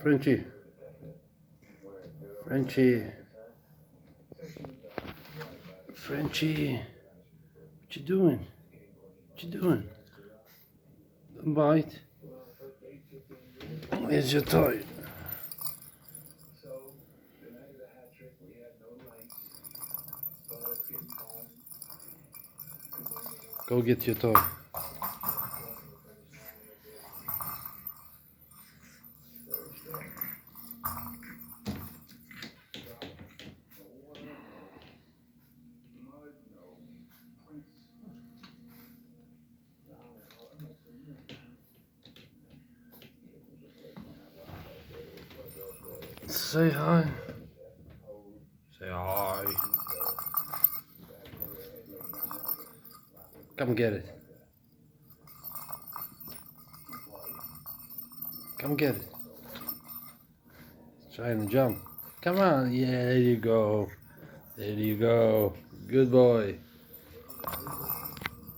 Frenchy, Frenchy, Frenchy, what you doing? What you doing? Don't bite. Where's your toy? Go get your toy. Say hi. Say hi. Come get it. Come get it. It's trying to jump. Come on. Yeah, there you go. There you go. Good boy.